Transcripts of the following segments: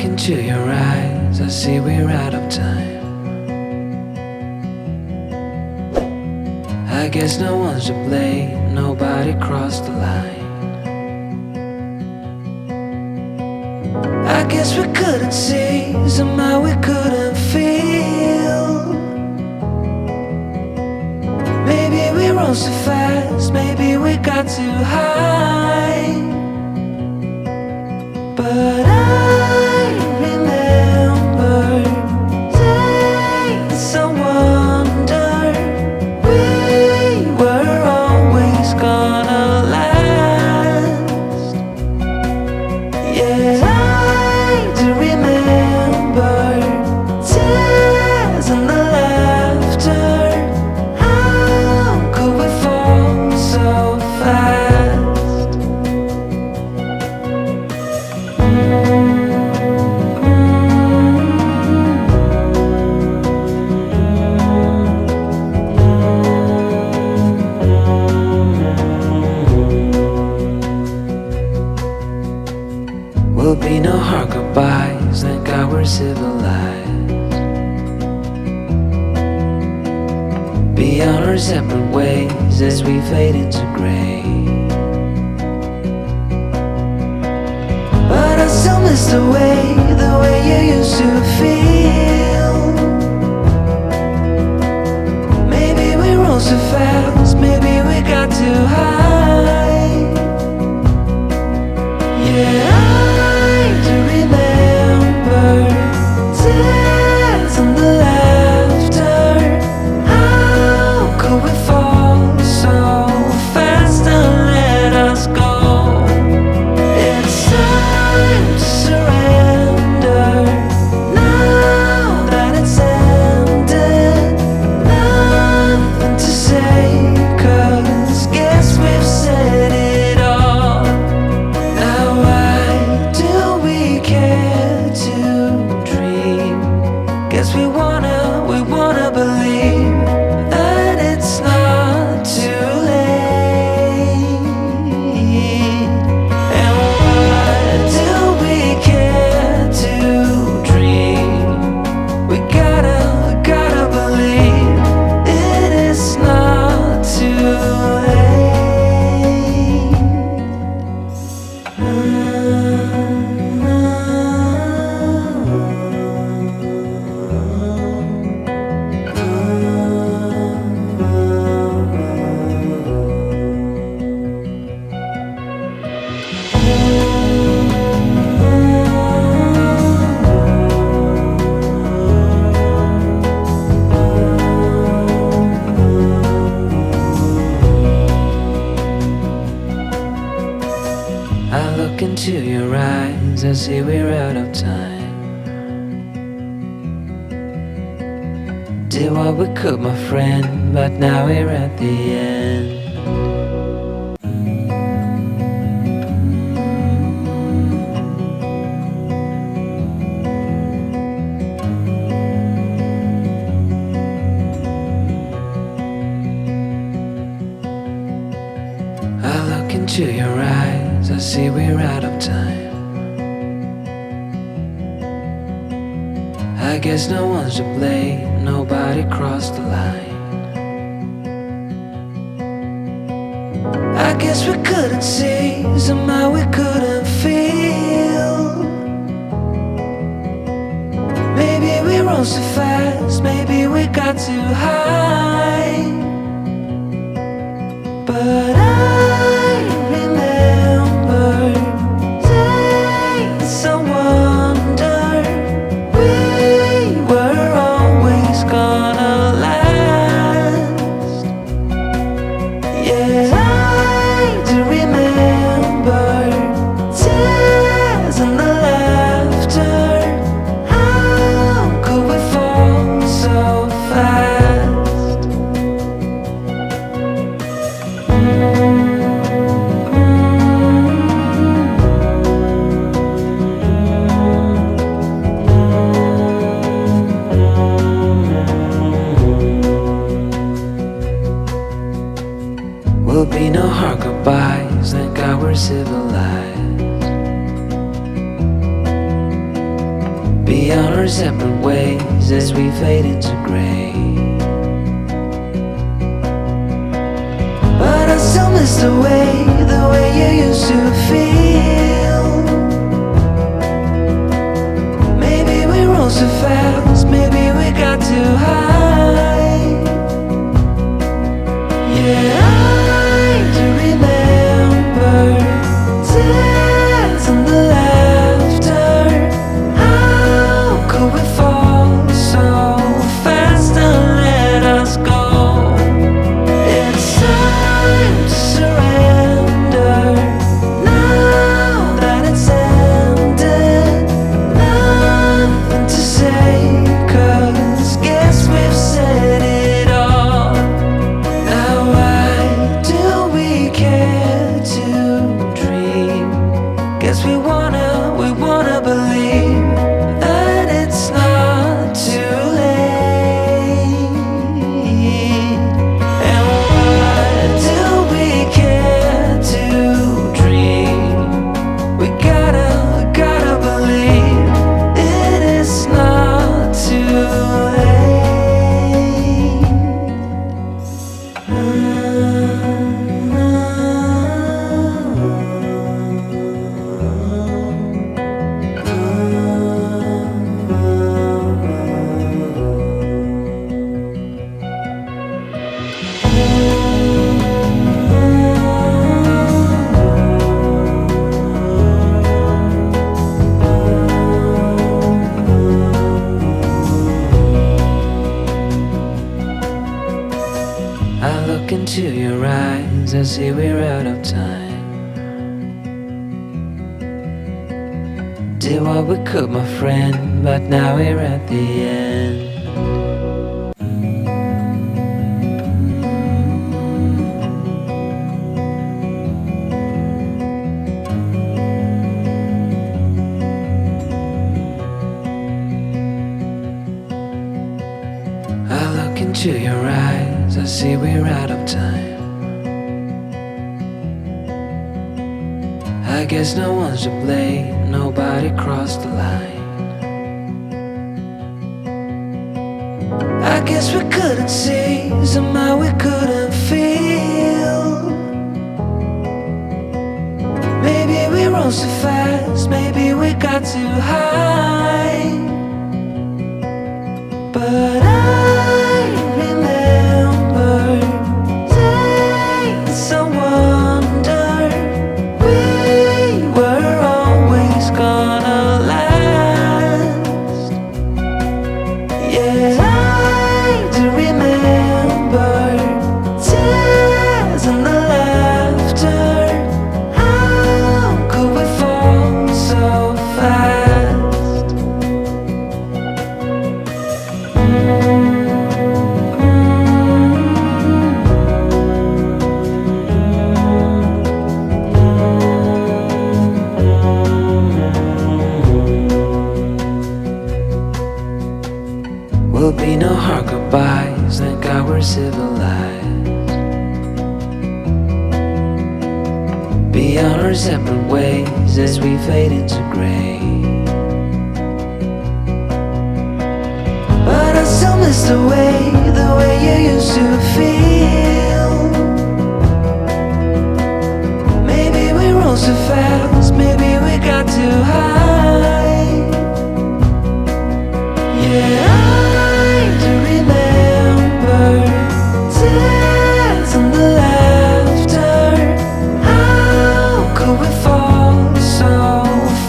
look into your eyes, I see we're out of time. I guess no one's to blame, nobody crossed the line. I guess we couldn't see, somehow we couldn't feel. Maybe we rose too fast, maybe we got too high. But I remember days I wonder we were always gonna last. Yeah, I do remember tears and the laughter. How could we fall so fast? Will be no hard goodbyes, thank God we're civilized. Be on our separate ways as we fade into gray. But I still miss the way you used to feel. Maybe we rose too fast, maybe we got too high. Yeah, I do remember tears and the laughter. How could we fall so fast and let us go? It's time to surrender now that it's ended. Nothing to say, 'cause guess we've said it all. Now why do we care to dream? Guess we wanna believe that it's not too late. And why do we care to dream? We gotta believe it is not too late. I look into your eyes, I see we're out of time. Did what we could, my friend, but now we're at the end. I look into your eyes, I see we're out of time. I guess no one's to blame, nobody crossed the line. I guess we couldn't see, somehow we couldn't feel. Maybe we rose too fast, maybe we got too high. But I remember days I wonder we were always gonna last. Yeah, I do remember tears and the laughter. How could we fall so fast? be on our separate ways as we fade into gray. But I still miss the way you used to feel. Maybe we rose too fast, maybe we got too high. Yeah, I do remember tears and the laughter. How could we fall so fast and let us go? It's time to surrender now that it's ended. Nothing to say, 'cause guess we've said it all. Now why do we care to dream? Guess we wanna believe that it's not too late. And why do we care to dream? We gotta believe it is not too I look into your eyes, I see we're out of time. Did what we could, my friend, but now we're at the end. I look into your eyes, I see we're out of time. I guess no one's to blame, nobody crossed the line. I guess we couldn't see, somehow we couldn't feel. Maybe we rose too fast, maybe we got too high. But I remember days I wonder we were always gonna last. Yeah, I do remember tears and the laughter. How could we fall so fast? Will be no hard goodbyes, thank God we're civilized. Be on our separate ways as we fade into gray. But I still miss the way you used to feel. Maybe we rose too fast, maybe we got too high. Yeah, I do remember tears and the laughter. How could we fall so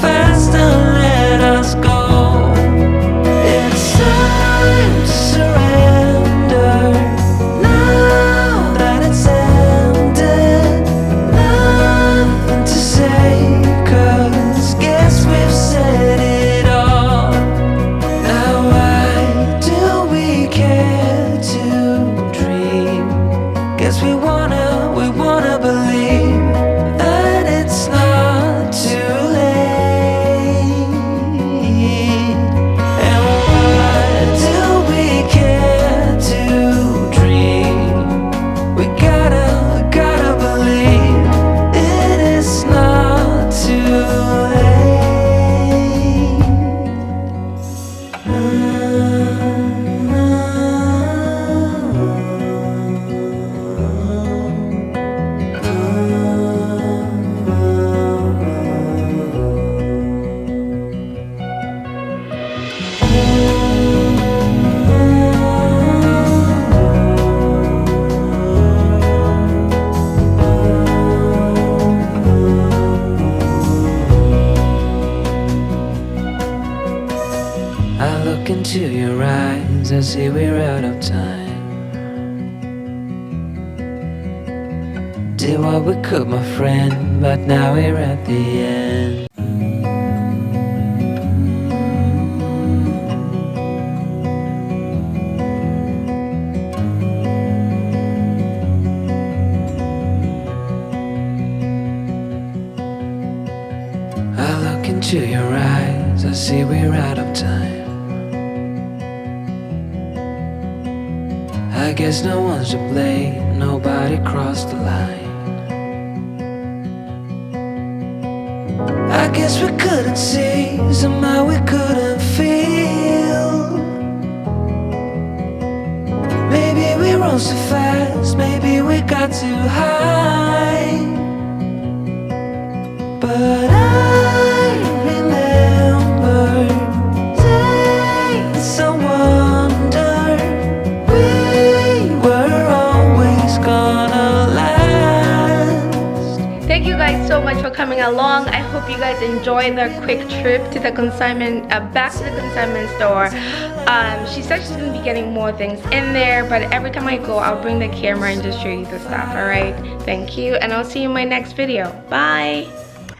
fast and let us go? It's time to surrender now that it's ended. Nothing to say, into your eyes, I see we're out of time. Did what we could, my friend, but now we're at the end. I look into your eyes, I see we're out of time. I guess no one's to blame, nobody crossed the line. I guess we couldn't see, somehow we couldn't feel. Maybe we rose too fast, maybe we got too high. But I remember days I wonder we were always gonna last. Thank you guys so much for coming along. I hope you guys enjoyed the quick trip to the consignment, back to the consignment store. She said she's gonna be getting more things in there, but every time I go, I'll bring the camera and just show you the stuff. All right, thank you, and I'll see you in my next video. Bye.